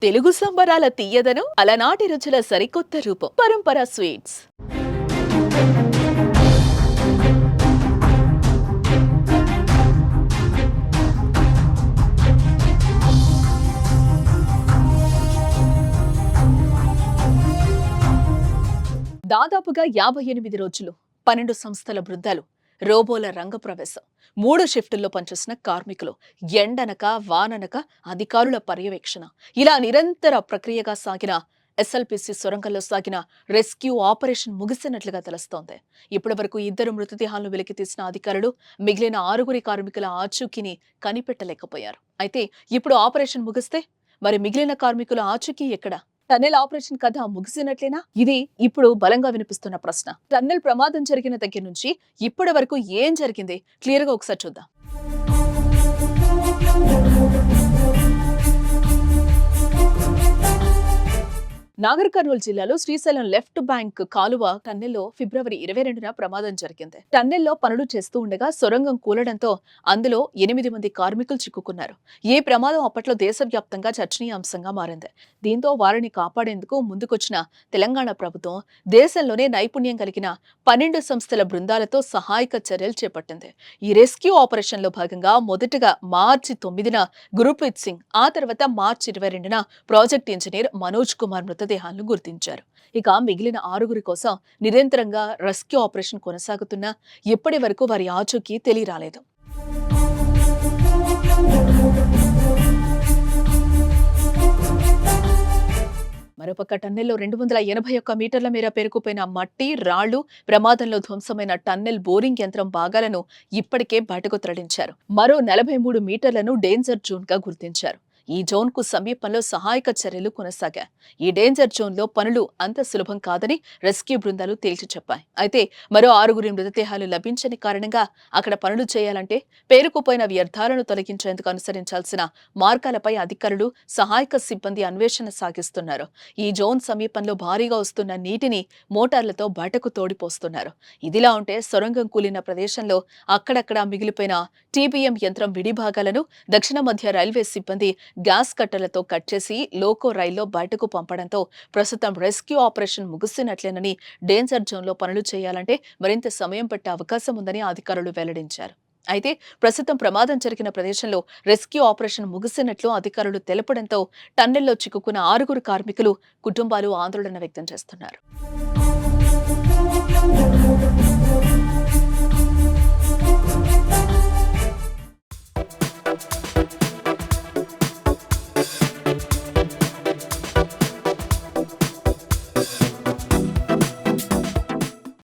తెలుగు సంబరాల తీయదనం అలనాటి రుచుల సరికొత్త రూపం పరంపర స్వీట్స్. దాదాపుగా 58 రోజులు 12 సంస్థల బృందాలు, రోబోల రంగప్రవేశం, 3 షిఫ్టుల్లో పనిచేసిన కార్మికులు, ఎండనక వాననక అధికారుల పర్యవేక్షణ, ఇలా నిరంతర ప్రక్రియగా సాగిన ఎస్ఎల్పిసి సొరంగంలో సాగిన రెస్క్యూ ఆపరేషన్ ముగిసినట్లుగా తెలుస్తోంది. ఇప్పటి వరకు 2 మృతదేహాలను వెలికితీసిన అధికారులు మిగిలిన 6 కార్మికుల ఆచూకీని కనిపెట్టలేకపోయారు. అయితే ఇప్పుడు ఆపరేషన్ ముగిస్తే మరి మిగిలిన కార్మికుల ఆచూకీ ఎక్కడ? టన్నెల్ ఆపరేషన్ కథ ముగిసినట్లేనా? ఇది ఇప్పుడు బలంగా వినిపిస్తున్న ప్రశ్న. టన్నెల్ ప్రమాదం జరిగిన దగ్గర నుంచి ఇప్పటి వరకు ఏం జరిగింది క్లియర్ గా ఒకసారి చూద్దాం. నాగర్ కర్నూలు జిల్లాలో శ్రీశైలం లెఫ్ట్ బ్యాంక్ కాలువ టన్నెల్లో ఫిబ్రవరి 22న ప్రమాదం జరిగింది. టన్నెల్లో పనులు చేస్తూ ఉండగా సొరంగం కూలడంతో అందులో 8 మంది కార్మికులు చిక్కుకున్నారు. ఈ ప్రమాదం అప్పట్లో దేశవ్యాప్తంగా చర్చనీయాంశంగా మారింది. దీంతో వారిని కాపాడేందుకు ముందుకొచ్చిన తెలంగాణ ప్రభుత్వం దేశంలోనే నైపుణ్యం కలిగిన 12 సంస్థల బృందాలతో సహాయక చర్యలు చేపట్టింది. ఈ రెస్క్యూ ఆపరేషన్ లో భాగంగా మొదటగా మార్చి 9న గురుప్రీత్ సింగ్, ఆ తర్వాత మార్చి 22న ప్రాజెక్ట్ ఇంజనీర్ మనోజ్ కుమార్ మృతదేహాలను గుర్తించారు. ఇక మిగిలిన 6 కోసం నిరంతరంగా రెస్క్యూ ఆపరేషన్ కొనసాగుతున్నా ఇప్పటి వరకు వారి ఆచూకీ తెలియరాలేదు. మరోపక్క టన్నెల్లో 281 మీటర్ల మేర పేరుకుపోయిన మట్టి, రాళ్లు, ప్రమాదంలో ధ్వంసమైన టన్నెల్ బోరింగ్ యంత్రం భాగాలను ఇప్పటికే బయటకు తరలించారు. మరో 43 మీటర్లను డేంజర్ జోన్ గా గుర్తించారు. ఈ జోన్ కు సమీపంలో సహాయక చర్యలు కొనసాగాయి. ఈ డేంజర్ జోన్ లో పనులు అంత సులభం కాదని రెస్క్యూ బృందాలు తేల్చి చెప్పాయి. అయితే మరో 6 మృతదేహాలు లభించని కారణంగా అక్కడ పనులు చేయాలంటే పేరుకుపోయిన వ్యర్థాలను తొలగించేందుకు అనుసరించాల్సిన మార్గాలపై అధికారులు, సహాయక సిబ్బంది అన్వేషణ సాగిస్తున్నారు. ఈ జోన్ సమీపంలో భారీగా వస్తున్న నీటిని మోటార్లతో బయటకు తోడిపోస్తున్నారు. ఇదిలా ఉంటే సొరంగం కూలిన ప్రదేశంలో అక్కడక్కడా మిగిలిపోయిన టీబీఎం యంత్రం విడిభాగాలను దక్షిణ మధ్య రైల్వే సిబ్బంది గ్యాస్ కట్టలతో కట్ చేసి లోకో రైల్లో బయటకు పంపడంతో ప్రస్తుతం రెస్క్యూ ఆపరేషన్ ముగిసినట్లేనని, డేంజర్ జోన్లో పనులు చేయాలంటే మరింత సమయం పట్టే అవకాశం ఉందని అధికారులు వెల్లడించారు. అయితే ప్రస్తుతం ప్రమాదం జరిగిన ప్రదేశంలో రెస్క్యూ ఆపరేషన్ ముగిసినట్లు అధికారులు తెలపడంతో టన్నెల్లో చిక్కుకున్న 6 కార్మికులు కుటుంబాలు ఆందోళన వ్యక్తం చేస్తున్నారు.